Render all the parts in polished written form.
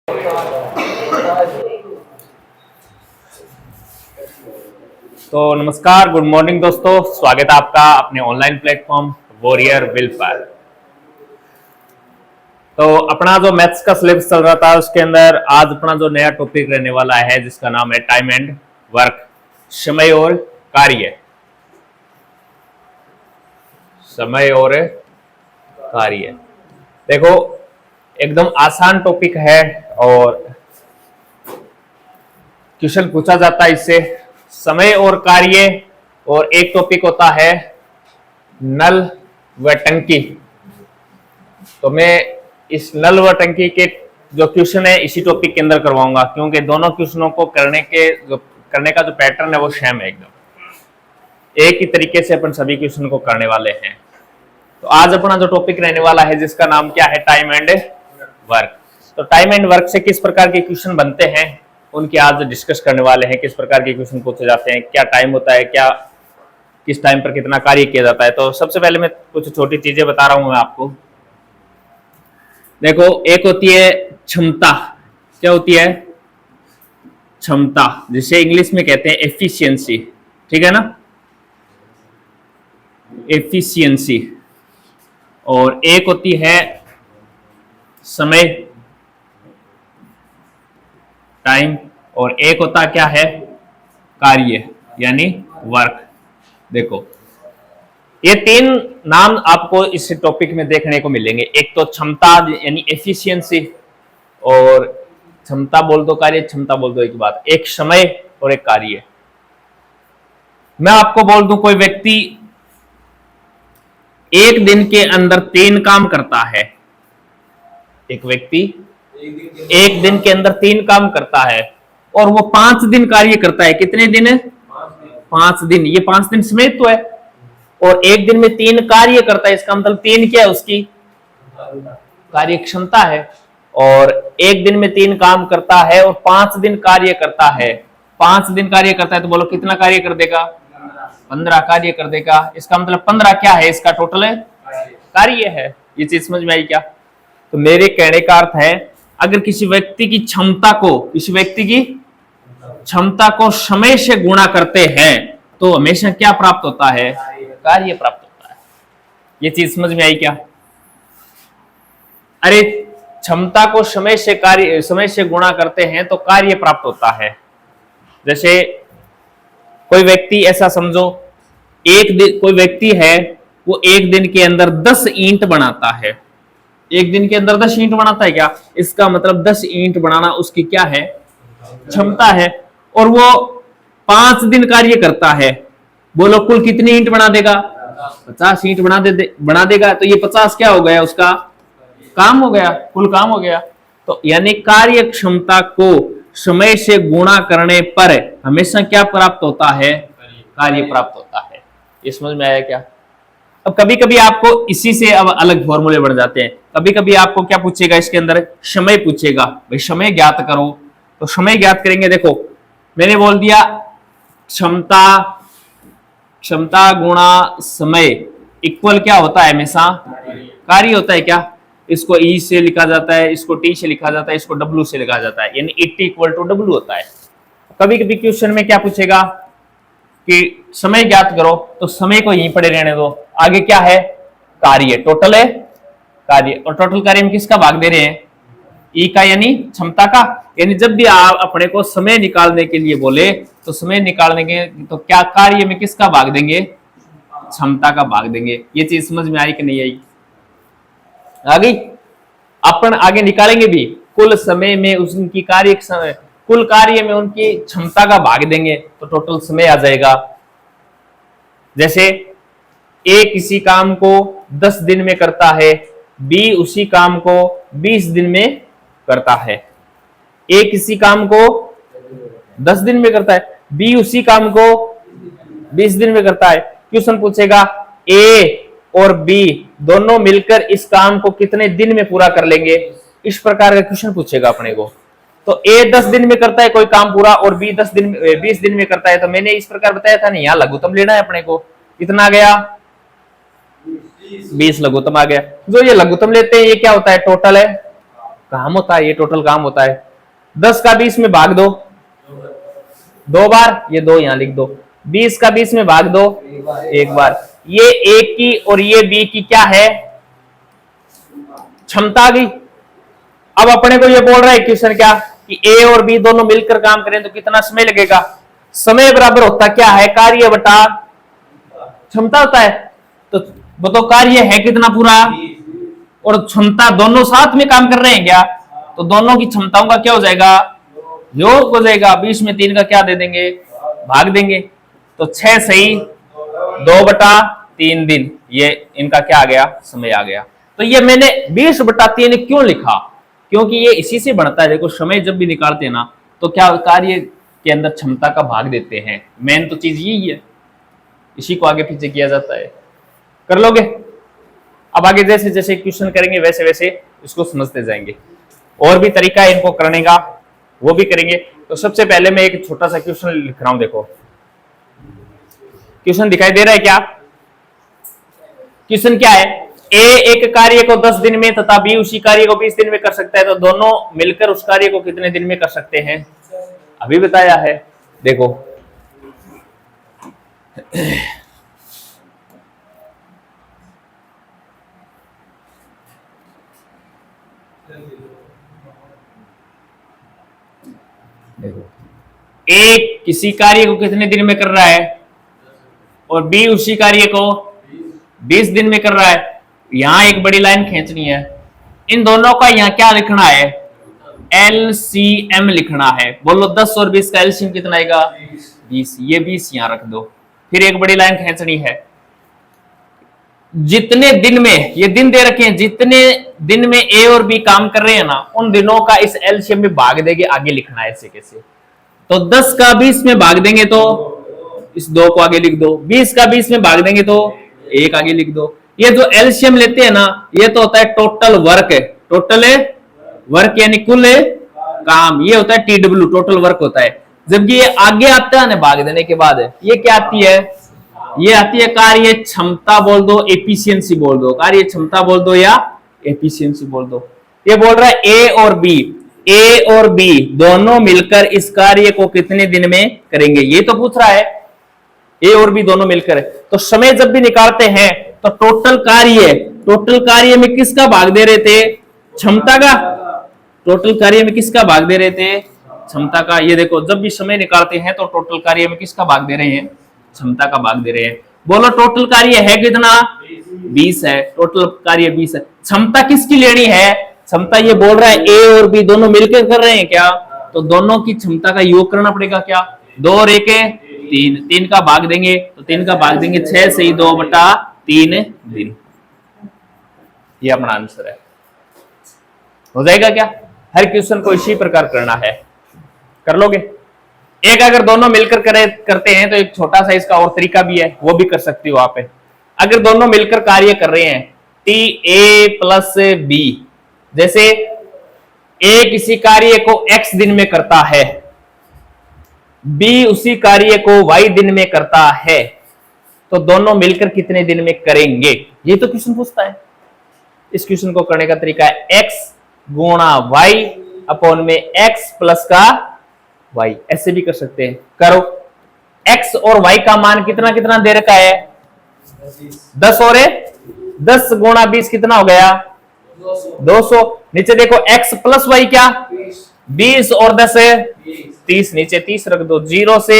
तो नमस्कार, good morning दोस्तों, स्वागत है आपका अपने ऑनलाइन प्लेटफॉर्म वॉरियर विल पर। तो अपना जो मैथ्स का सिलेबस चल रहा था उसके अंदर आज अपना जो नया टॉपिक रहने वाला है जिसका नाम है टाइम एंड वर्क, समय और कार्य। समय और कार्य देखो एकदम आसान टॉपिक है और क्वेश्चन पूछा जाता है इससे। समय और कार्य और एक टॉपिक होता है नल व टंकी। तो मैं इस नल व टंकी के जो क्वेश्चन है इसी टॉपिक के अंदर करवाऊंगा, क्योंकि दोनों क्वेश्चनों को करने का जो पैटर्न है वो सेम है, एकदम एक ही तरीके से अपन सभी क्वेश्चन को करने वाले हैं। तो आज अपना जो टॉपिक रहने वाला है जिसका नाम क्या है, टाइम एंड वर्क। तो टाइम एंड वर्क से किस प्रकार के क्वेश्चन बनते हैं उनकी आज डिस्कस करने वाले हैं। किस प्रकार के क्वेश्चन पूछे जाते हैं, क्या टाइम होता है, क्या किस टाइम पर कितना कार्य किया जाता है। तो सबसे पहले मैं कुछ छोटी चीजें बता रहा हूं मैं आपको। देखो, एक होती है क्षमता। क्या होती है? क्षमता, जिसे इंग्लिश में कहते हैं एफिशिएंसी। ठीक है ना, एफिशिएंसी। और एक होती है समय, टाइम, और एक होता क्या है, कार्य यानी वर्क। देखो ये तीन नाम आपको इस टॉपिक में देखने को मिलेंगे। एक तो क्षमता यानी एफिशिएंसी, और क्षमता बोल दो कार्य, क्षमता बोल दो, एक बात, एक समय और एक कार्य। मैं आपको बोल दूं कोई व्यक्ति एक दिन के अंदर 3 काम करता है। एक व्यक्ति एक दिन के अंदर 3 काम करता है और वो 5 दिन कार्य करता है। कितने दिन है? 5 दिन। ये 5 दिन समेत तो है। और एक दिन में 3 कार्य करता है, इसका मतलब 3 क्या है, उसकी कार्य क्षमता है। और एक दिन में 3 काम करता है और 5 दिन कार्य करता है। 5 दिन कार्य करता है तो बोलो कितना कार्य कर देगा? 15 कार्य कर देगा। इसका मतलब 15 क्या है, इसका टोटल है कार्य है। ये चीज समझ में आई क्या? तो मेरे कहने का अर्थ है, अगर किसी व्यक्ति की क्षमता को समय से गुणा करते हैं तो हमेशा क्या प्राप्त होता है? कार्य प्राप्त होता है। ये चीज समझ में आई क्या? अरे क्षमता को समय से गुणा करते हैं तो कार्य प्राप्त होता है। जैसे कोई व्यक्ति, ऐसा समझो, कोई व्यक्ति है वो एक दिन के अंदर 10 ईंट बनाता है। एक दिन के अंदर 10 ईंट बनाता है क्या? इसका मतलब 10 ईंट बनाना उसकी क्या है? क्षमता है। और वो 5 दिन कार्य करता है। बोलो कुल कितनी ईंट बना देगा? 50 ईंट बना देगा। तो ये 50 क्या हो गया? उसका काम हो गया, कुल काम हो गया। तो यानी कार्य क्षमता को समय से गुणा करने पर हमेशा क्या प्राप्त होता है? कार्य प्राप्त होता है। ये समझ में आया क्या? अब कभी कभी आपको इसी से अब अलग फॉर्मूले बन जाते हैं। कभी कभी आपको क्या पूछेगा, इसके अंदर समय पूछेगा, भाई समय ज्ञात करो। तो समय ज्ञात करेंगे। देखो मैंने बोल दिया क्षमता गुणा समय इक्वल क्या होता है? हमेशा कार्य होता है। क्या इसको ई से लिखा जाता है, इसको टी से लिखा जाता है, इसको डब्ल्यू से लिखा जाता है, यानी इट इक्वल टू डब्ल्यू होता है। कभी कभी क्वेश्चन में क्या पूछेगा कि समय ज्ञात करो, तो समय को यहीं पड़े रहने दो। आगे क्या है? कार्य, टोटल है कार्य। और टोटल कार्य में किसका भाग दे रहे हैं? ई का, यानी क्षमता का। यानी जब भी आप अपने को समय निकालने के लिए बोले तो समय निकालने के तो क्या कार्य में किसका भाग देंगे? क्षमता का भाग देंगे। ये चीज समझ में आई कि नहीं आई? आ गई? अपन आगे निकालेंगे भी, कुल समय में उनकी कुल कार्य में उनकी क्षमता का भाग देंगे तो टोटल समय आ जाएगा। जैसे ए किसी काम को 10 दिन में करता है, बी उसी काम को 20 दिन में करता है। ए किसी काम को 10 दिन में करता है, बी उसी काम को 20 दिन में करता है। क्वेश्चन पूछेगा ए और बी दोनों मिलकर इस काम को कितने दिन में पूरा कर लेंगे? इस प्रकार का क्वेश्चन पूछेगा अपने को। तो ए 10 दिन में करता है कोई काम पूरा और बी 20 दिन में करता है। तो मैंने इस प्रकार बताया था नहीं, यहां लघुत्तम लेना है अपने को। कितना आ गया? 20 लघुत्तम आ गया। जो ये लघुत्तम लेते हैं ये क्या होता है? टोटल है। काम होता है, ये टोटल काम होता है। 10 का 20 में भाग दो 2 बार, ये 2 यहां लिख दो। 20 का 20 में भाग दो 1 बार। ये ए की और ये बी की क्या है, क्षमता आ गई। अब अपने को ये बोल रहा है क्वेश्चन क्या कि ए और बी दोनों मिलकर काम करें तो कितना समय लगेगा। समय बराबर होता क्या है, कार्य बटा क्षमता होता है। तो बताओ कार्य है कितना पूरा और क्षमता दोनों साथ में काम कर रहे हैं क्या, तो दोनों की क्षमताओं का क्या हो जाएगा, योग हो जाएगा। 20 में 3 का क्या दे देंगे, भाग देंगे। तो 6 सही 2/3 दिन, ये इनका क्या आ गया, समय आ गया। तो ये मैंने 20/3 क्यों लिखा, क्योंकि ये इसी से बनता है। देखो समय जब भी निकालते हैं ना तो क्या कार्य के अंदर क्षमता का भाग देते हैं, मेन तो चीज यही है, इसी को आगे पीछे किया जाता है। कर लोगे। अब आगे जैसे जैसे क्वेश्चन करेंगे वैसे वैसे इसको समझते जाएंगे। और भी तरीका है इनको करने का, वो भी करेंगे। तो सबसे पहले मैं एक छोटा सा क्वेश्चन लिख रहा हूं। देखो क्वेश्चन दिखाई दे रहा है क्या, क्वेश्चन क्या है, ए एक कार्य को 10 दिन में तथा बी उसी कार्य को 20 दिन में कर सकता है, तो दोनों मिलकर उस कार्य को कितने दिन में कर सकते हैं, अभी बताया है। देखो ए किसी कार्य को कितने दिन में कर रहा है और बी उसी कार्य को 20 दिन में कर रहा है। यहां एक बड़ी लाइन खींचनी है, इन दोनों का यहां क्या लिखना है, एलसीएम लिखना है। बोलो 10 और 20 का एलसीएम कितना आएगा, 20। ये 20 यहां रख दो। फिर एक बड़ी लाइन खींचनी है, जितने दिन में, ये दिन दे रखे हैं, जितने दिन में ए और बी काम कर रहे हैं ना, उन दिनों का इस एलसीएम में भाग देके आगे लिखना है। ऐसे कैसे, तो 10 का 20 में भाग देंगे तो इस 2 को आगे लिख दो, 20 का 20 में भाग देंगे तो 1 आगे लिख दो। ये जो एलसीएम लेते हैं ना, ये तो होता है टोटल वर्क, टोटल वर्क यानी कुल काम, ये होता है टीडब्ल्यू, टोटल वर्क होता है। जबकि ये आगे आता है ना भाग देने के बाद, ये क्या आती है, ये आती है कार्य क्षमता बोल दो, एफिशिएंसी बोल दो, कार्य क्षमता बोल दो या एफिशिएंसी बोल दो। ये बोल रहा है ए और बी दोनों मिलकर इस कार्य को कितने दिन में करेंगे, ये तो पूछ रहा है। ए और बी दोनों मिलकर, तो समय जब भी निकालते हैं तो टोटल कार्य में किसका भाग दे रहे थे, क्षमता का। टोटल कार्य में किसका भाग दे रहे थे, क्षमता का। ये देखो जब भी समय निकालते हैं तो टोटल कार्य में किसका भाग दे रहे हैं, क्षमता का भाग दे रहे हैं। बोलो टोटल कार्य है कितना, 20 है, टोटल कार्य 20 है। क्षमता किसकी लेनी है, क्षमता ये बोल रहा है ए और बी दोनों मिलकर कर रहे हैं क्या, तो दोनों की क्षमता का योग करना पड़ेगा क्या, 2 और 1 3, 3 का भाग देंगे तो 3 का भाग देंगे 6 से 2/3 दिन। ये अपना आंसर है, हो जाएगा क्या। हर क्वेश्चन को इसी प्रकार करना है, कर लोगे। एक अगर दोनों मिलकर करते हैं तो एक छोटा सा इसका और तरीका भी है, वो भी कर सकती हो आप। अगर दोनों मिलकर कार्य कर रहे हैं टी ए प्लस बी, जैसे ए किसी कार्य को x दिन में करता है, बी उसी कार्य को y दिन में करता है, तो दोनों मिलकर कितने दिन में करेंगे, ये तो क्वेश्चन पूछता है। इस क्वेश्चन को करने का तरीका है x गुणा y अपॉन में x प्लस का y, ऐसे भी कर सकते हैं। करो, x और y का मान कितना कितना दे रखा है, 10 और 10 गुणा 20 कितना हो गया, 200। नीचे देखो x प्लस वाई क्या, 20 और 10 30, नीचे 30 रख दो। 0 से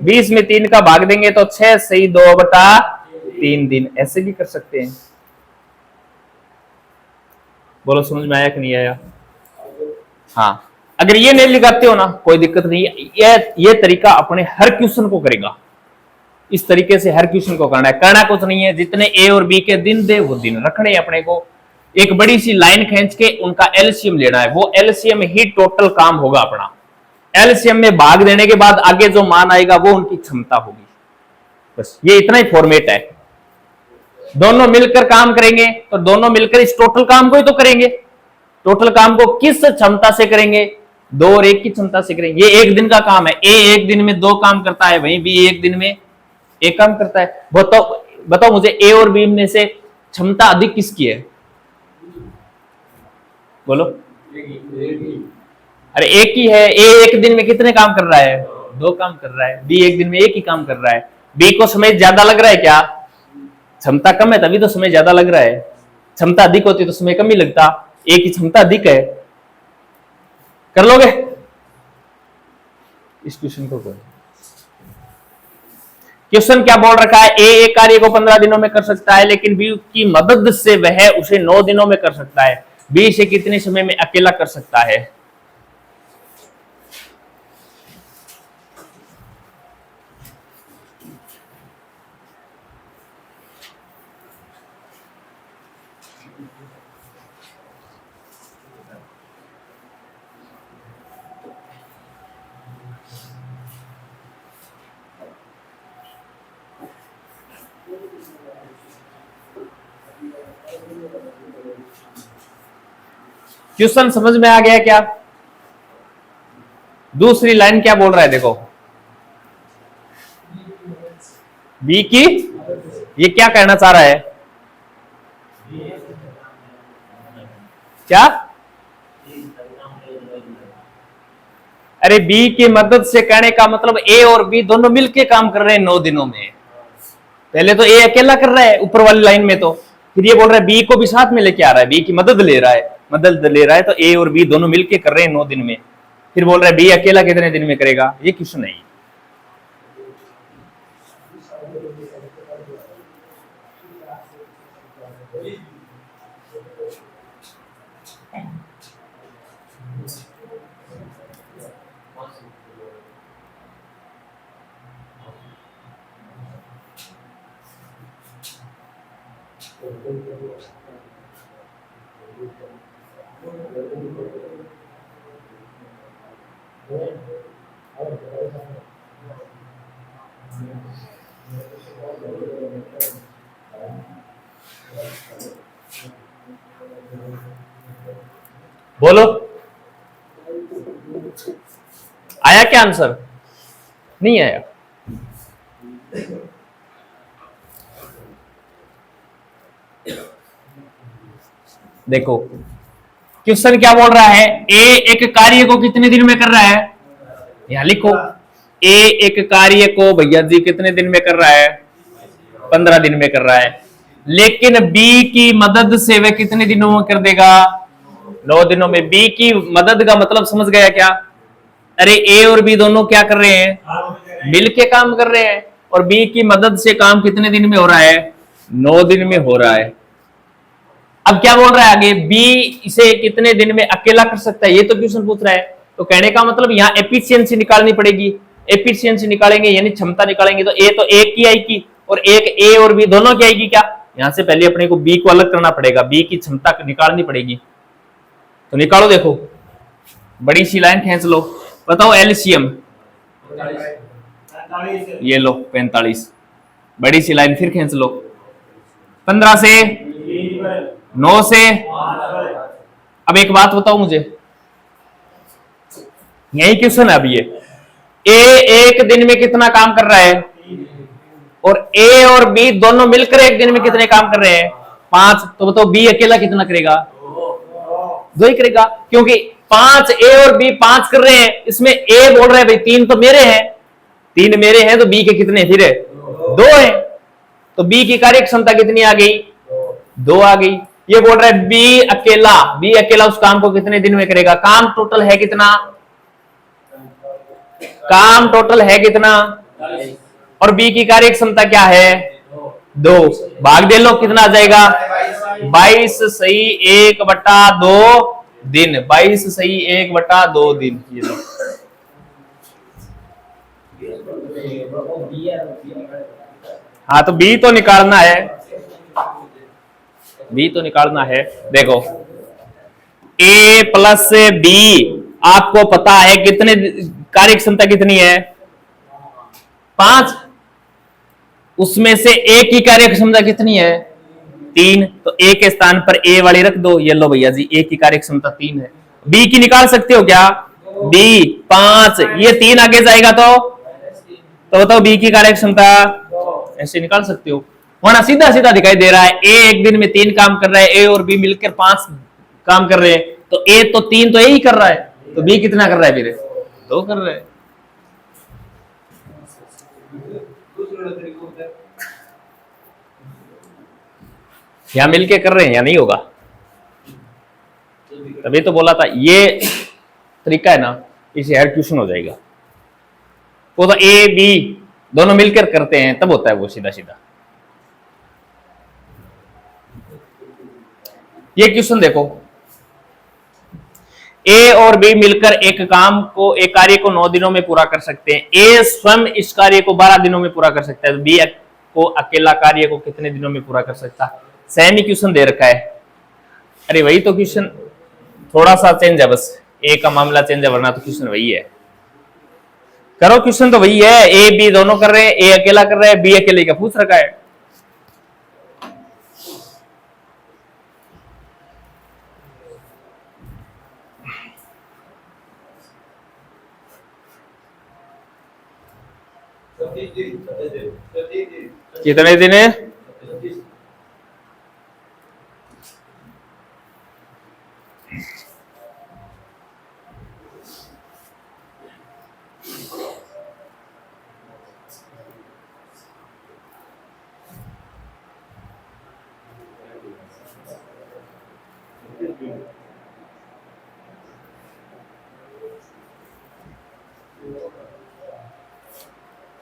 20 में 3 का भाग देंगे तो 6 से 2/3 दिन, ऐसे भी कर सकते हैं। बोलो समझ में आया कि नहीं आया। हाँ, अगर ये नहीं लगाते हो ना कोई दिक्कत नहीं है, ये तरीका अपने हर क्वेश्चन को करेगा। इस तरीके से हर क्वेश्चन को करना है, करना कुछ नहीं है, जितने ए और बी के दिन दे वो दिन रखने हैं अपने को। एक बड़ी सी लाइन खींच के उनका एलसीएम लेना है, वो एलसीएम ही टोटल काम होगा अपना। एलसीएम में भाग देने के बाद आगे जो मान आएगा वो उनकी क्षमता होगी। बस ये इतना ही फॉर्मेट है। दोनों मिलकर काम करेंगे तो दोनों मिलकर इस टोटल काम को ही तो करेंगे। टोटल काम को किस क्षमता से करेंगे, 2 और 1 की क्षमता से करेंगे। ये 1 दिन का काम है, ए 1 दिन में 2 काम करता है, वहीं बी 1 दिन में 1 काम करता है। बताओ मुझे ए और बी में से क्षमता अधिक किसकी है, बोलो। अरे एक ही है। ए एक दिन में कितने काम कर रहा है? 2 काम कर रहा है। बी एक दिन में एक ही काम कर रहा है। बी को समय ज्यादा लग रहा है क्या? क्षमता कम है तभी तो समय ज्यादा लग रहा है। क्षमता अधिक होती तो समय कम ही लगता। ए की क्षमता अधिक है। कर लोगे इस क्वेश्चन को? क्वेश्चन क्या बोल रखा है? ए एक कार्य को 15 दिनों में कर सकता है, लेकिन बी की मदद से वह उसे 9 दिनों में कर सकता है। बी इसे कितने समय में अकेला कर सकता है? क्वेश्चन समझ में आ गया क्या? दूसरी लाइन क्या बोल रहा है देखो। बी की, ये क्या कहना चाह रहा है? क्या? अरे बी की मदद से कहने का मतलब ए और बी दोनों मिलके काम कर रहे हैं 9 दिनों में। पहले तो ए अकेला कर रहा है ऊपर वाली लाइन में, तो फिर ये बोल रहा है बी को भी साथ में लेके आ रहा है, बी की मदद ले रहा है। मदद ले रहा है तो ए और बी दोनों मिलके कर रहे हैं 9 दिन में। फिर बोल रहा है बी अकेला कितने दिन में करेगा? ये क्वेश्चन नहीं। बोलो, आया क्या आंसर? नहीं आया। देखो क्वेश्चन क्या बोल रहा है? ए एक कार्य को कितने दिन में कर रहा है? यहां लिखो, ए एक कार्य को भैया जी कितने दिन में कर रहा है? 15 दिन में कर रहा है। लेकिन बी की मदद से वह कितने दिनों में कर देगा? 9 दिनों में। बी की मदद का मतलब समझ गया क्या? अरे ए और बी दोनों क्या कर रहे हैं? मिलके काम कर रहे हैं। और बी की मदद से काम कितने दिन में हो रहा है? 9 दिन में हो रहा है। अब क्या बोल रहा है आगे? बी इसे कितने दिन में अकेला कर सकता है, ये तो क्वेश्चन पूछ रहा है। तो कहने का मतलब यहाँ एफिशिएंसी निकालनी पड़ेगी। एफिशिएंसी निकालेंगे यानी क्षमता निकालेंगे, तो ए तो एक की आएगी और एक ए और बी दोनों की आएगी क्या? यहां से पहले अपने को बी को अलग करना पड़ेगा, बी की क्षमता निकालनी पड़ेगी। तो निकालो, देखो बड़ी सी लाइन खींच लो, बताओ एलसीएम। ये लो 45। बड़ी सी लाइन फिर खींच लो, 15 से 9 से। अब एक बात बताओ मुझे, यही क्वेश्चन है। अब ये ए एक दिन में कितना काम कर रहा है? और ए और बी दोनों मिलकर एक दिन में कितने काम कर रहे हैं? 5। तो बताओ बी अकेला कितना करेगा? 2 ही करेगा, क्योंकि 5 ए और बी 5 कर रहे हैं। इसमें ए बोल रहा है भाई 3 तो मेरे हैं, 3 मेरे हैं, तो बी के कितने फिर है? 2 है। तो बी की कार्य क्षमता कितनी आ गई? 2 आ गई। ये बोल रहा है बी अकेला उस काम को कितने दिन में करेगा? काम टोटल है कितना? काम टोटल है कितना? और बी की कार्य क्षमता क्या है? 2। भाग दे लो, कितना आ जाएगा? 22 सही 1/2 दिन। 22 सही 1/2 दिन। ये लो, हाँ तो बी तो निकालना है, बी तो निकालना है। देखो ए प्लस बी, आपको पता है कितने कार्य क्षमता कितनी है? 5। उसमें से ए की कार्य क्षमता कितनी है? 3। तो ए के स्थान पर ए वाली रख दो। ये लो भैया जी, ए की कार्य क्षमता 3 है। बी की निकाल सकते हो क्या? बी 5, ये 3 आगे जाएगा तो बताओ बी की कार्य क्षमता ऐसे निकाल सकते हो। वरना सीधा सीधा दिखाई दे रहा है, ए एक दिन में 3 काम कर रहा है, ए और बी मिलकर 5 काम कर रहे हैं, तो तो ए तो 3 तो यही कर रहा है, तो बी कितना कर रहा है फिर? 2 कर रहा है। यहां मिलके कर रहे हैं या नहीं होगा? तभी तो बोला था ये तरीका है ना, इसे हेड क्वेश्चन हो जाएगा। वो तो ए बी दोनों मिलकर करते हैं तब होता है वो सीधा सीधा। ये क्वेश्चन देखो, ए और बी मिलकर एक कार्य को 9 दिनों में पूरा कर सकते हैं। ए स्वयं इस कार्य को 12 दिनों में पूरा कर सकता है, तो बी को अकेला कार्य को कितने दिनों में पूरा कर सकता है? सेम ही क्वेश्चन दे रखा है। अरे वही तो क्वेश्चन, थोड़ा सा चेंज है बस, ए का मामला चेंज है, वरना तो क्वेश्चन वही है। करो, क्वेश्चन तो वही है, ए बी दोनों कर रहे हैं, ए अकेला कर रहा है, बी अकेले का पूछ रखा है। कितने दिन है?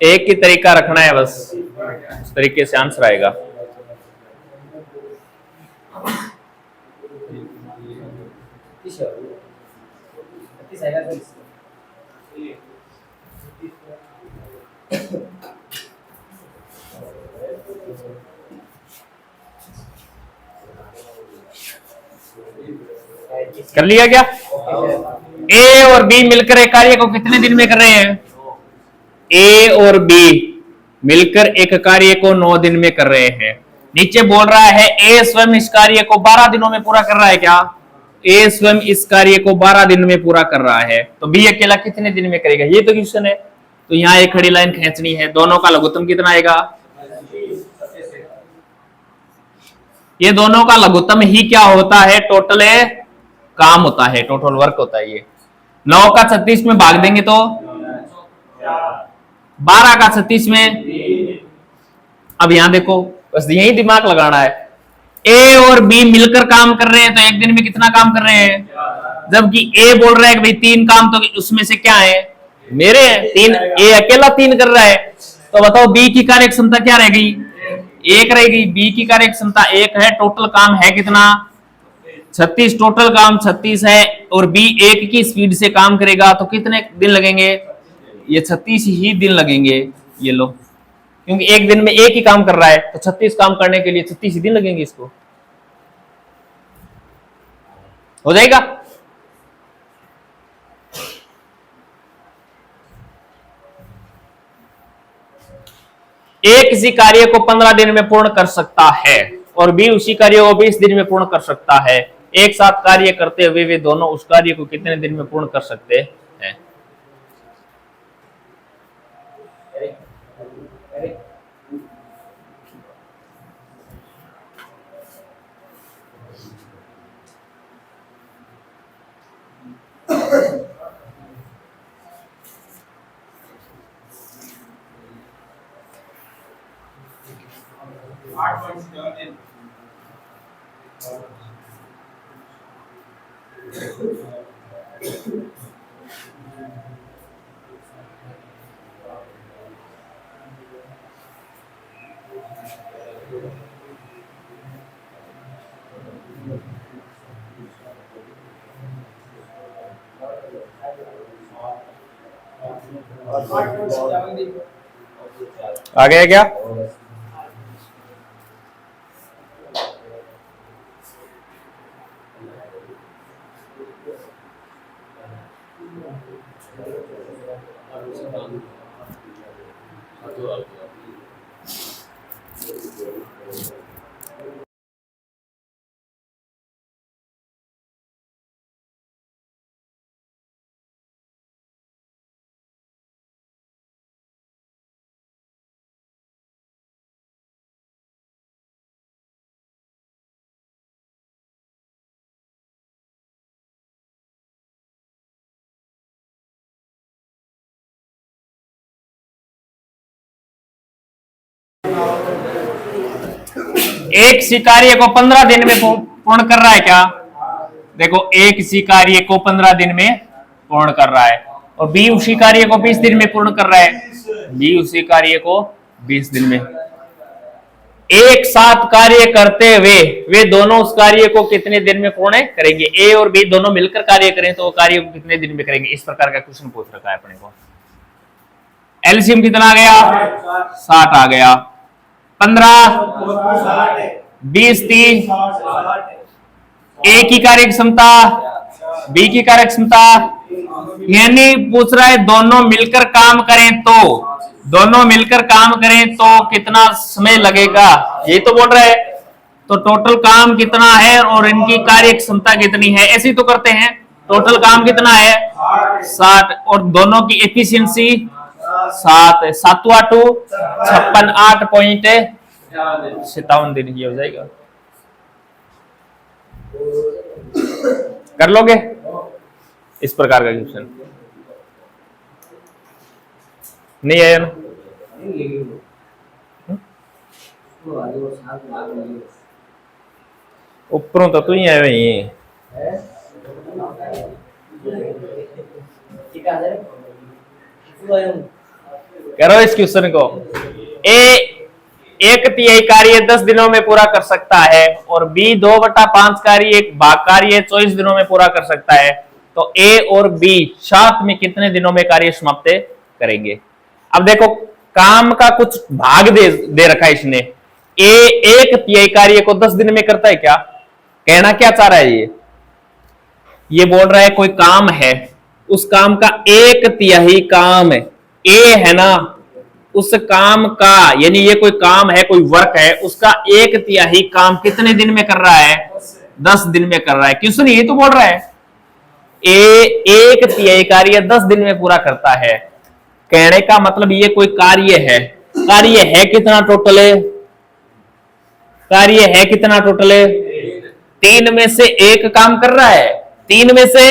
एक ही तरीका रखना है बस, उस तरीके से आंसर आएगा। कर लिया क्या? ए और बी मिलकर एक कार्य को कितने दिन में कर रहे हैं? ए और बी मिलकर एक कार्य को 9 दिन में कर रहे हैं। नीचे बोल रहा है ए स्वयं इस कार्य को 12 दिनों में पूरा कर रहा है क्या? ए स्वयं इस कार्य को 12 दिन में पूरा कर रहा है, तो बी अकेला कितने दिन में करेगा? ये तो क्वेश्चन है। तो यहां एक खड़ी लाइन खींचनी है, दोनों का लघुत्तम कितना आएगा? ये दोनों का लघुत्तम ही क्या होता है? टोटल काम होता है, टोटल वर्क होता है। ये 9 का 36 में भाग देंगे तो 12 का 36 में। अब यहां देखो, बस यही दिमाग लगाना है। ए और बी मिलकर काम कर रहे हैं, तो एक दिन में कितना काम कर रहे हैं? जबकि ए बोल रहा है कि भाई 3 काम, तो उसमें से क्या है? मेरे हैं 3, ए अकेला 3 कर रहा है। तो बताओ बी की कार्य क्षमता क्या रह गई? 1 रहेगी। बी की कार्य क्षमता 1 है, टोटल काम है कितना? 36। टोटल काम 36 है और बी 1 की स्पीड से काम करेगा, तो कितने दिन लगेंगे? ये 36 ही दिन लगेंगे। ये लो, क्योंकि एक दिन में एक ही काम कर रहा है, तो 36 काम करने के लिए 36 ही दिन लगेंगे इसको। हो जाएगा? ए किसी कार्य को 15 दिन में पूर्ण कर सकता है और बी उसी कार्य को 20 दिन में पूर्ण कर सकता है। एक साथ कार्य करते हुए वे दोनों उस कार्य को कितने दिन में पूर्ण कर सकते हैं? आ गया क्या? एक सी कार्य को 15 दिन में पूर्ण कर रहा है क्या? देखो एक सी कार्य को 15 दिन में पूर्ण कर रहा है और बी उसी कार्य को 20 दिन में पूर्ण कर रहा है। बी उसी कार्य को 20 दिन में। एक साथ कार्य करते हुए वे दोनों उस कार्य को कितने दिन में पूर्ण करेंगे? ए और बी दोनों मिलकर कार्य करें तो वो कार्य को कितने दिन में करेंगे? इस प्रकार का क्वेश्चन पूछ रखा है अपने को। एलसीएम कितना आ गया? 60 आ गया। 15 20 30 ए की कार्य क्षमता बी की कार्य क्षमता, यानी पूछ रहा है दोनों मिलकर काम करें तो कितना समय लगेगा, यही तो बोल रहा है। तो टोटल काम कितना है और इनकी कार्य क्षमता कितनी है, ऐसे ही तो करते हैं। टोटल काम कितना है? 60 और दोनों की एफिशिएंसी 7 7 8 56 8.57 दिन की हो जाएगा। कर लोगे इस प्रकार का क्वेश्चन? नहीं आया ना? ऊपरों तो तू ही आया वही करो इस क्वेश्चन को। एक तिहाई कार्य 10 दिनों में पूरा कर सकता है और बी 2/5 कार्य एक भाग कार्य 24 दिनों में पूरा कर सकता है, तो ए और बी साथ में कितने दिनों में कार्य समाप्त करेंगे? अब देखो काम का कुछ भाग दे रखा है इसने। ए एक तिहाई कार्य को 10 दिन में करता है क्या? कहना क्या चाह रहा है ये बोल रहा है कोई काम है, उस काम का एक तिहाई काम है ए है ना, उस काम का यानी ये कोई काम है, कोई वर्क है, उसका एक तिहाई काम कितने दिन में कर रहा है? 10 दिन में कर रहा है। क्वेश्चन ये तो बोल रहा है ए एक तिहाई कार्य 10 दिन में पूरा करता है। कहने का मतलब ये कोई कार्य है कितना टोटल है? कार्य है कितना टोटल है? 3 में से एक काम कर रहा है। 3 में से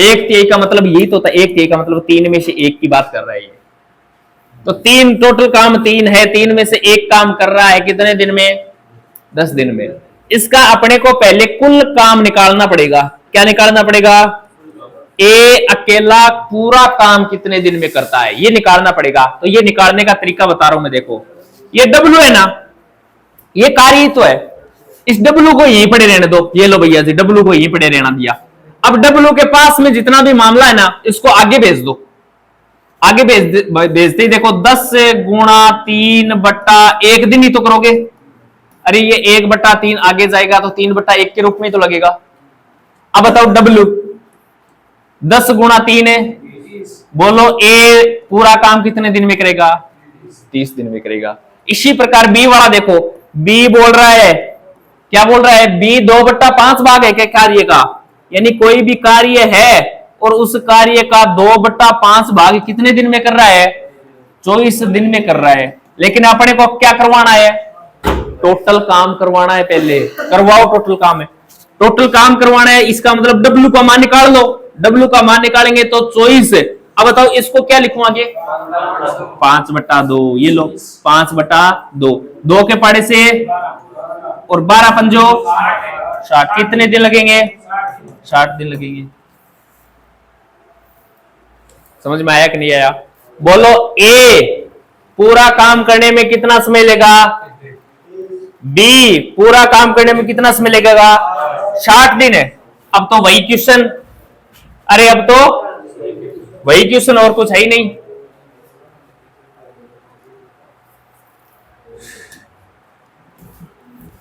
एक तिहाई का मतलब यही तो होता है, एक तिहाई का मतलब 3 में से एक की बात कर रहा है ये। तो 3 टोटल काम 3 है, 3 में से एक काम कर रहा है कितने दिन में? 10 दिन में। इसका अपने को पहले कुल काम निकालना पड़ेगा। क्या निकालना पड़ेगा? ए अकेला पूरा काम कितने दिन में करता है ये निकालना पड़ेगा। तो ये निकालने का तरीका बता रहा हूं मैं। देखो ये डब्ल्यू है ना, ये कार्य तो है, इस डब्ल्यू को यहीं पड़े रहने दो। ये लो भैया जी डब्ल्यू को यहीं पड़े रहना दिया। अब डब्ल्यू के पास में जितना भी मामला है ना इसको आगे भेज दो। आगे भेजते ही देखो 10 गुणा 3/1 दिन ही तो करोगे। अरे ये 1/3 आगे जाएगा तो 3/1 के रूप में तो लगेगा। अब बताओ डब्ल्यू 10 गुणा 3 है, बोलो ए पूरा काम कितने दिन में करेगा? 30 दिन में करेगा। इसी प्रकार बी वाला देखो, बी बोल रहा है, क्या बोल रहा है? बी 2/5 भाग है क्या कार्य का, यानी कोई भी कार्य है और उस कार्य का 2/5 भाग कितने दिन में कर रहा है? 24 दिन में कर रहा है। लेकिन अपने को क्या करवाना है? टोटल काम करवाना है। पहले करवाओ टोटल काम है, टोटल काम करवाना है। इसका मतलब डब्ल्यू का मान निकाल लो। डब्ल्यू का मान निकालेंगे तो 24। अब बताओ इसको क्या लिखूं आगे? 5/2। ये लो 5/2, 2 के पाड़े से और 12 पंजो 60। कितने दिन लगेंगे? 60 दिन लगेंगे। समझ में आया कि नहीं आया? बोलो ए पूरा काम करने में कितना समय लगेगा? बी पूरा काम करने में कितना समय लगेगा? 60 दिन है। अब तो वही क्वेश्चन, अरे अब तो वही क्वेश्चन और कुछ है ही नहीं।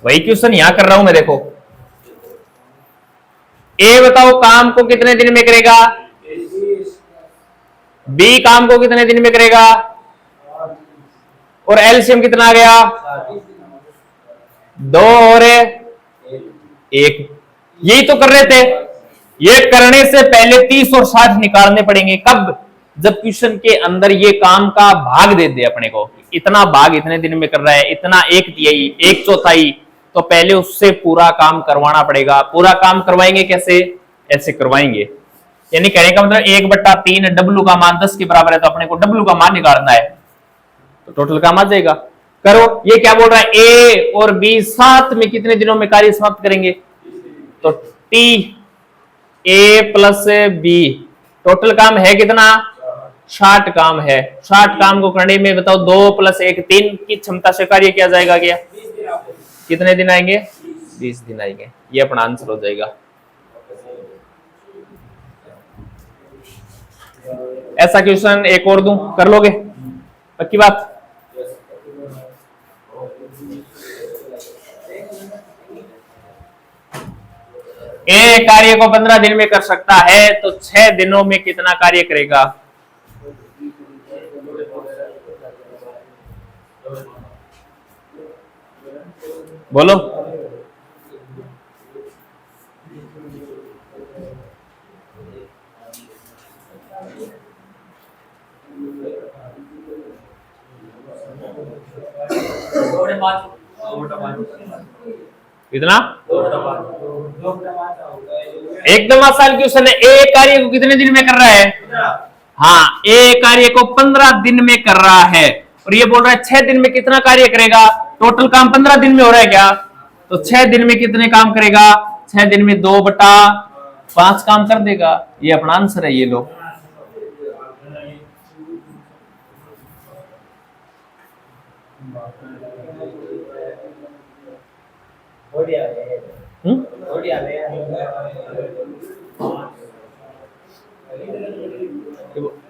वही क्वेश्चन यहां कर रहा हूं मैं। देखो ए बताओ काम को कितने दिन में करेगा? बी काम को कितने दिन में करेगा? और एलसीएम कितना आ गया? 2 और 1। यही तो कर रहे थे। ये करने से पहले 30 और 60 निकालने पड़ेंगे। कब? जब क्वेश्चन के अंदर ये काम का भाग दे दे अपने को, इतना भाग इतने दिन में कर रहा है, इतना 1/3 1/4, तो पहले उससे पूरा काम करवाना पड़ेगा। पूरा काम करवाएंगे कैसे? ऐसे करवाएंगे। यानी कहने का मतलब 1/3 डब्ल्यू का मान 10 के बराबर है, तो अपने को डब्ल्यू का मान निकालना है। तो टोटल काम आ जाएगा। करो, ये क्या बोल रहा है, ए और बी साथ में कितने दिनों में कार्य समाप्त करेंगे, तो T A plus B, total काम है कितना, 60 काम है। 60 काम को करने में बताओ 2 + 1 3 की क्षमता से कार्य किया जाएगा क्या, कितने दिन आएंगे, 20 दिन आएंगे। ये अपना आंसर हो जाएगा। ऐसा क्वेश्चन एक और दूं, कर लोगे, पक्की बात। ए कार्य को 15 दिन में कर सकता है, तो 6 दिनों में कितना कार्य करेगा, बोलो। कितना, एकदम आसान क्वेश्चन है। ए कार्य को कितने दिन में कर रहा है, हाँ ए कार्य को 15 दिन में कर रहा है, और ये बोल रहा है 6 दिन में कितना कार्य करेगा। टोटल काम 15 दिन में हो रहा है क्या, तो 6 दिन में कितने काम करेगा, 6 दिन में 2/5 काम कर देगा। ये अपना आंसर है, ये लो।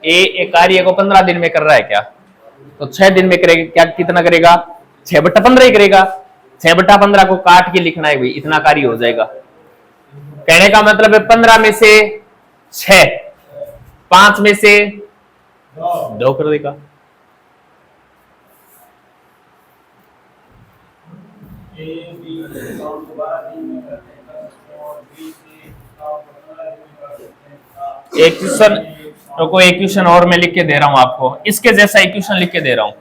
ए कार्य को 15 दिन में कर रहा है क्या, तो 6 दिन में करेगा क्या, कितना करेगा, 6/15 ही करेगा। 6/15 को काट के लिखना है भाई, इतना कार्य हो जाएगा। कहने का मतलब है 15 में से 6, 5 में से 2 कर देगा। एक क्वेश्चन को एक क्वेश्चन और मैं लिख के दे रहा हूं आपको, इसके जैसा एक क्वेश्चन लिख के दे रहा हूं।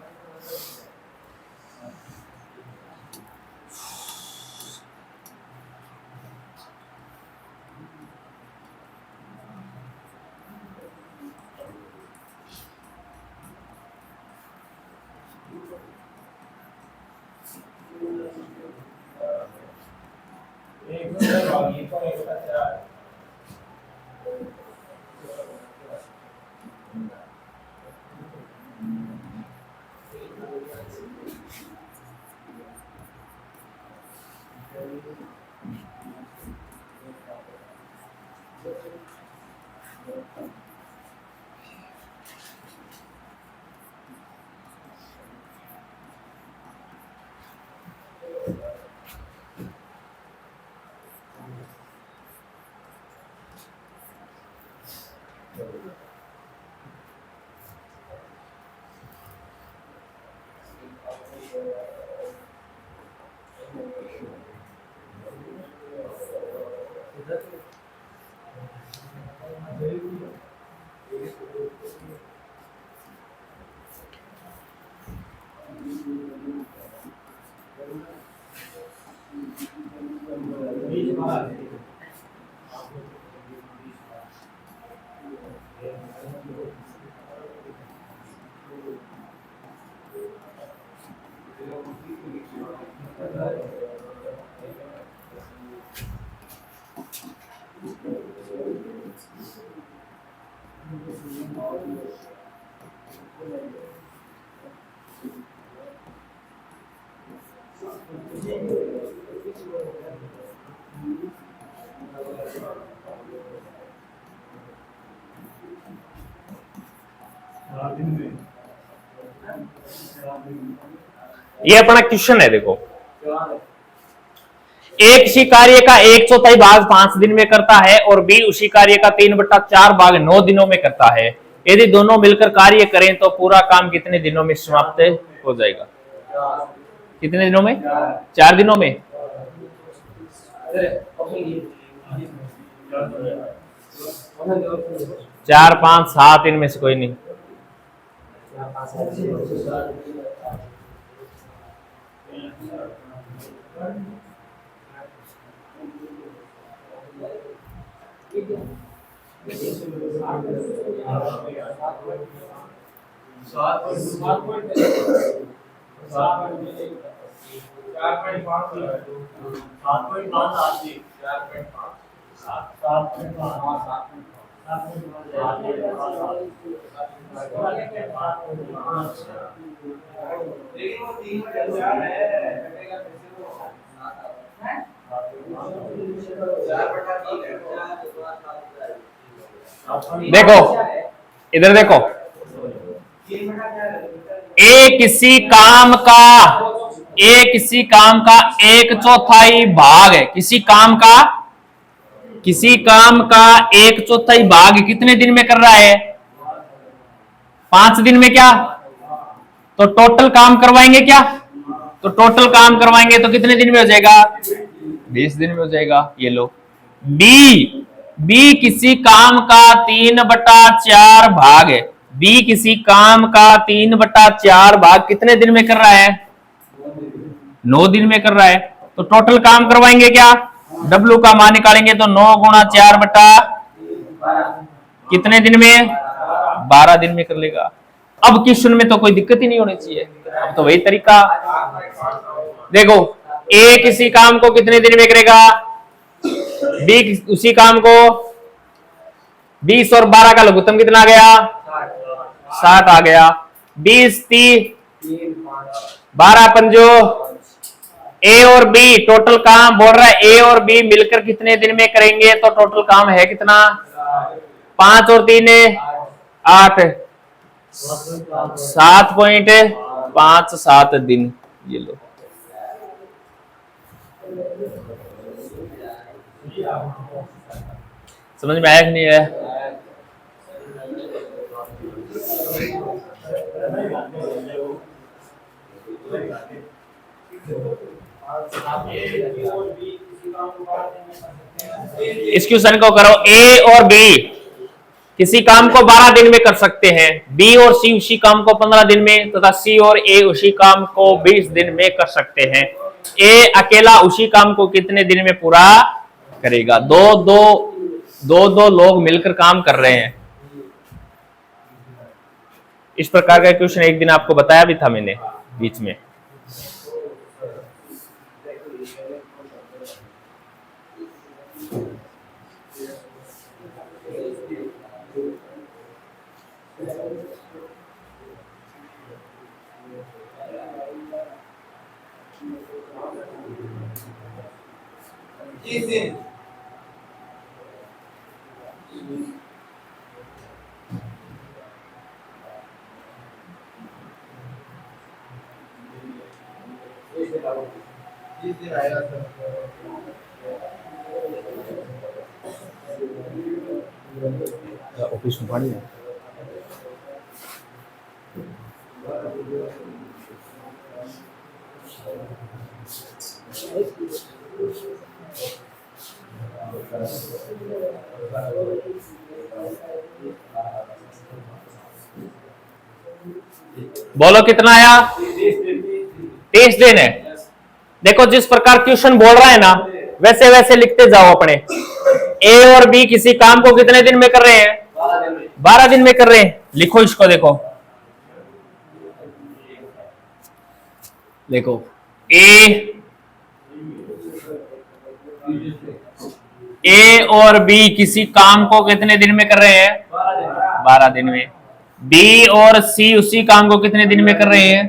ये अपना क्वेश्चन है, देखो एक इसी कार्य का 1/4 भाग 5 दिन में करता है और बी उसी कार्य का 3/4 भाग 9 दिनों में करता है। यदि दोनों मिलकर कार्य करें तो पूरा काम कितने दिनों में समाप्त हो जाएगा, कितने दिनों में, 4 दिनों में। 4, 5, 7 इनमें से कोई नहीं। देखो इधर देखो, ए किसी काम का, ए किसी काम का 1/4 भाग है। किसी काम का, किसी काम का 1/4 भाग कितने दिन में कर रहा है? 5 दिन में। क्या तो टोटल काम करवाएंगे क्या? तो टोटल काम करवाएंगे तो कितने दिन में हो जाएगा? 20 दिन में हो जाएगा। ये लो, बी, बी किसी काम का 3/4 भाग है। बी किसी काम का 3/4 भाग कितने दिन में कर रहा है? 9 दिन में कर रहा है। तो टोटल काम करवाएंगे क्या? W का मान निकालेंगे तो 9 गुणा 4 बटा कितने दिन में? 12 दिन में कर लेगा। अब क्वेश्चन में तो कोई दिक्कत ही नहीं होनी चाहिए। अब तो वही तरीका। देखो, ए किसी काम को कितने दिन में करेगा? बी उसी काम को 20 और 12 का लघुत्तम कितना आ गया? 60 आ गया। 20 30 12 पंजो, ए और बी टोटल काम बोल रहा है ए और बी मिलकर कितने दिन में करेंगे? तो टोटल काम है कितना? 5 और 3 8, 7.57 दिन। ये लो, समझ में आया कि नहीं है? इस क्वेश्चन को करो, ए और बी किसी काम को 12 दिन में कर सकते हैं, बी और सी उसी काम को 15 दिन में, तथा सी और ए उसी काम को 20 दिन में कर सकते हैं। ए अकेला उसी काम को कितने दिन में पूरा करेगा? दो लोग मिलकर काम कर रहे हैं। इस प्रकार का क्वेश्चन एक दिन आपको बताया भी था मैंने बीच में। ऑफिस में पड़ी है। बोलो कितना आया? 30 दिन है। देखो, जिस प्रकार क्वेश्चन बोल रहा है ना, वैसे वैसे लिखते जाओ अपने। ए और बी किसी काम को कितने दिन में कर रहे हैं? 12 दिन में कर रहे हैं। लिखो इसको, देखो देखो, ए और बी किसी काम को कितने दिन में कर रहे हैं? 12 दिन में। बी और सी उसी काम को कितने दिन में कर रहे हैं?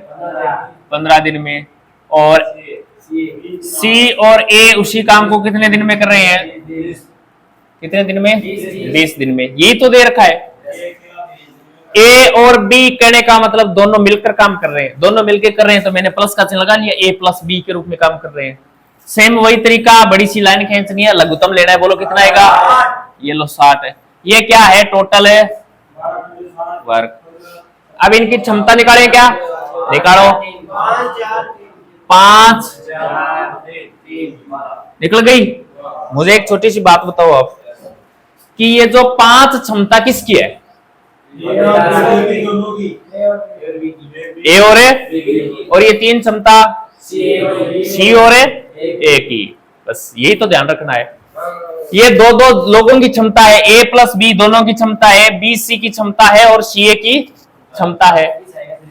15 दिन में। और सी और ए उसी काम को कितने दिन में कर रहे हैं? कितने दिन में? 20 दिन में। यही तो दे रखा है। ए और बी कहने का मतलब दोनों मिलकर काम कर रहे हैं। दोनों मिलकर कर रहे हैं तो मैंने प्लस का चिन्ह लगा लिया, ए प्लस बी के रूप में काम कर रहे हैं। सेम वही तरीका, बड़ी सी लाइन खींचनी है, लघुत्तम लेना है। बोलो कितना आएगा? ये लो 60 है। ये क्या है? टोटल है वर्क। अब इनकी क्षमता निकालें क्या? निकालो। 5 निकल गई। मुझे एक छोटी सी बात बताओ आप कि ये जो 5 क्षमता किसकी है? ए और ये 3 क्षमता सी और ए की। बस यही तो ध्यान रखना है। ये दो लोगों की क्षमता है, ए प्लस बी दोनों की क्षमता है, बी सी की क्षमता है और सी ए की क्षमता है।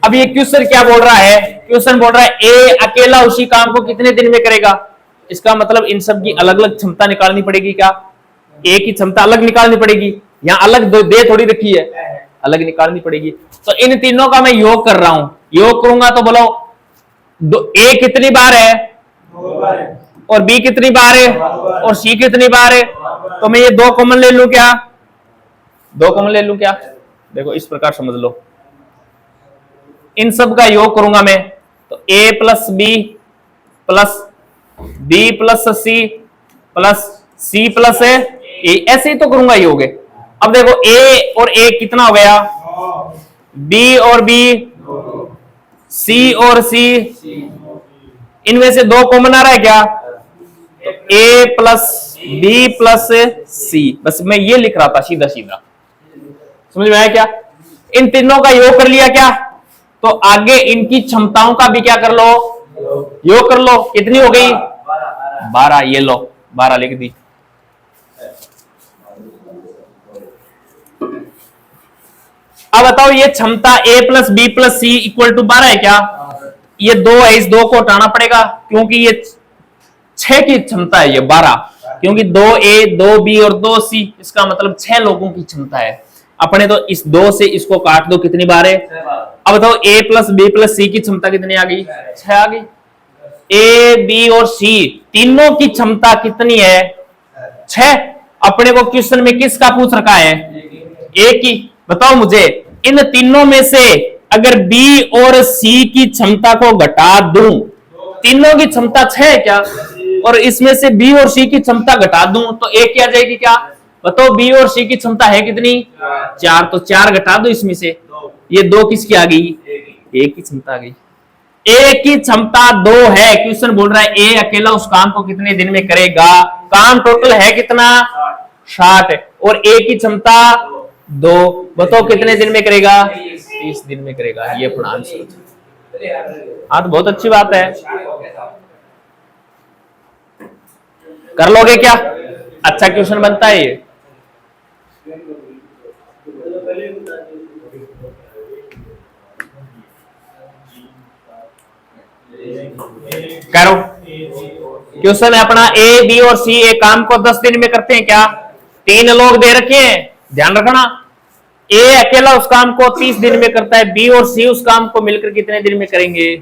अब ये क्वेश्चन क्या बोल रहा है? क्वेश्चन बोल रहा है ए अकेला उसी काम को कितने दिन में करेगा। इसका मतलब इन सब की अलग अलग क्षमता निकालनी पड़ेगी। क्या ए की क्षमता अलग निकालनी पड़ेगी? यहाँ अलग दे थोड़ी रखी है, अलग निकालनी पड़ेगी। तो इन तीनों का मैं योग कर रहा हूं। योग करूंगा तो बोलो ए कितनी बार है और बी कितनी बार है और सी कितनी बार है। तो मैं ये दो कॉमन ले लूं क्या? दो कॉमन ले लूं क्या? देखो इस प्रकार समझ लो, इन सब का योग करूंगा मैं तो A plus B plus B plus C plus C plus A, ऐसे ही तो करूंगा योग है। अब देखो ए और ए कितना हो गया? बी और बी, सी और सी, इनमें से दो कॉमन आ रहा है क्या? तो ए प्लस बी प्लस सी, बस मैं ये लिख रहा था सीधा सीधा, समझ में आया क्या? इन तीनों का योग कर लिया क्या? तो आगे इनकी क्षमताओं का भी क्या कर लो? योग कर लो। कितनी हो गई? 12। ये लो 12 लिख दी। अब बताओ ये क्षमता a plus B plus C equal to 12 है क्या? ये 2 है, इस 2 को हटाना पड़ेगा क्योंकि ये 6 की क्षमता है, ये 12, क्योंकि 2a 2b और 2c, इसका मतलब 6 लोगों की क्षमता है। अपने तो इस 2 से इसको काट दो, कितनी बार है? अब बताओ a प्लस बी प्लस सी की क्षमता कितनी आ गई? 6 आ गई। a b और c तीनों की क्षमता कितनी है? 6। अपने को क्वेश्चन में किसका पूछ रखा है? a की। बताओ मुझे इन तीनों में से अगर B और C की क्षमता को घटा दूं, तीनों की क्षमता 6 है क्या? और इसमें से B और C की क्षमता घटा दूं तो A क्या जाएगी क्या? बताओ B और C की क्षमता है कितनी? 4। तो 4 घटा दो इसमें से, ये 2 किसकी आ गई? A की क्षमता आ गई। A की क्षमता 2 है। क्वेश्चन बोल रहा है A अकेला उस काम को कितने दिन में करेगा? काम टोटल है कितना? 60 और A की क्षमता 2। बताओ कितने दिन में करेगा? 30 दिन में करेगा। ये अपना आंसर। हाँ तो बहुत अच्छी बात है, कर लोगे क्या? अच्छा क्वेश्चन बनता है ये। करो क्वेश्चन है अपना ए बी और सी एक काम को 10 दिन में करते हैं क्या? 3 लोग दे रखे हैं, ध्यान रखना। ए अकेला उस काम को 30 दिन में करता है, बी और सी उस काम को मिलकर कितने दिन में करेंगे?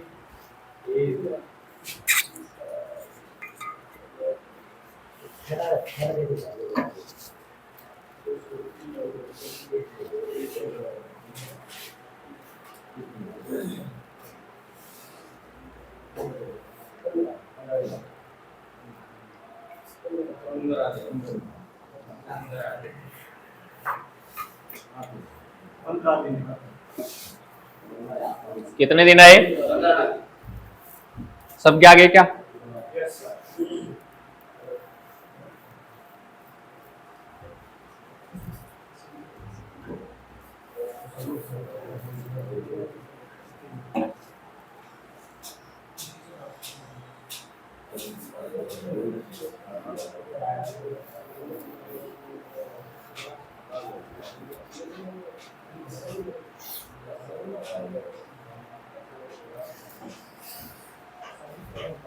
कितने दिन आए? सब क्या आगे क्या?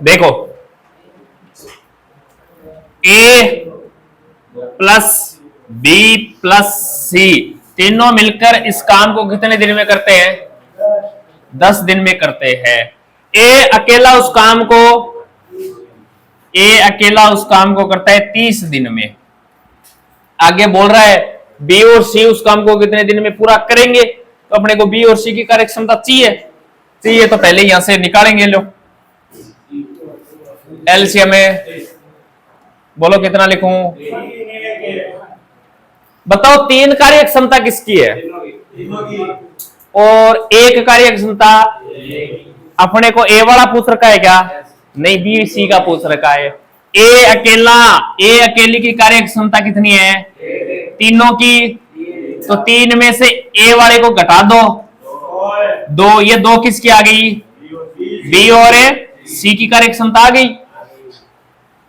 देखो ए प्लस बी प्लस सी तीनों मिलकर इस काम को कितने दिन में करते हैं? 10 दिन में करते हैं। ए अकेला उस काम को करता है 30 दिन में। आगे बोल रहा है बी और सी उस काम को कितने दिन में पूरा करेंगे। तो अपने को बी और सी की कार्य क्षमता चाहिए तो पहले यहां से निकालेंगे। लो एलसीएम में बोलो कितना लिखूं? बताओ 3 कार्य क्षमता किसकी है और 1 कार्य क्षमता? अपने को ए वाला पूछ रखा है क्या? नहीं, बी सी का पूछ रखा है। ए अकेली की कार्य क्षमता कितनी है? तीनों की। तो 3 में से ए वाले को घटा दो 2, ये 2 किसकी आ गई? बी और सी की कार्य क्षमता आ गई।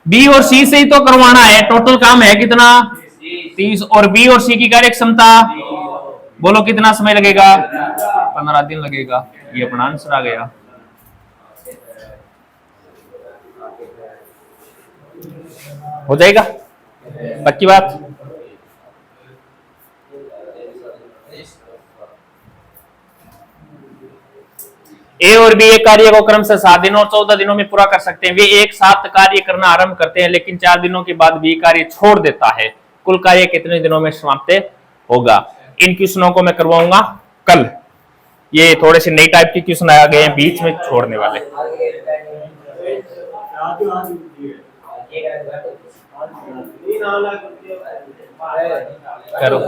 बी और सी से ही तो करवाना है। टोटल काम है कितना? 30। और बी और सी की कार्य क्षमता बोलो कितना समय लगेगा? 15 दिन लगेगा। ये अपना आंसर आ गया। हो जाएगा, पक्की बात। ए और बी एक कार्य को क्रम से 7 दिनों और 14 दिनों में पूरा कर सकते हैं। वे एक साथ कार्य करना आरंभ करते हैं, लेकिन 4 दिनों के बाद बी कार्य छोड़ देता है। कुल कार्य कितने दिनों में समाप्त होगा? इन क्वेश्चनों को मैं करवाऊंगा कल। ये थोड़े से नई टाइप के क्वेश्चन आ गए हैं बीच में छोड़ने वाले। करो।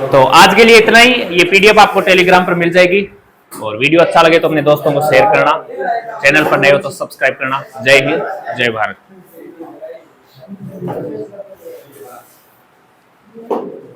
तो आज के लिए इतना ही। ये पीडीएफ आपको टेलीग्राम पर मिल जाएगी। और वीडियो अच्छा लगे तो अपने दोस्तों को शेयर करना, चैनल पर नए हो तो सब्सक्राइब करना। जय हिंद, जय भारत।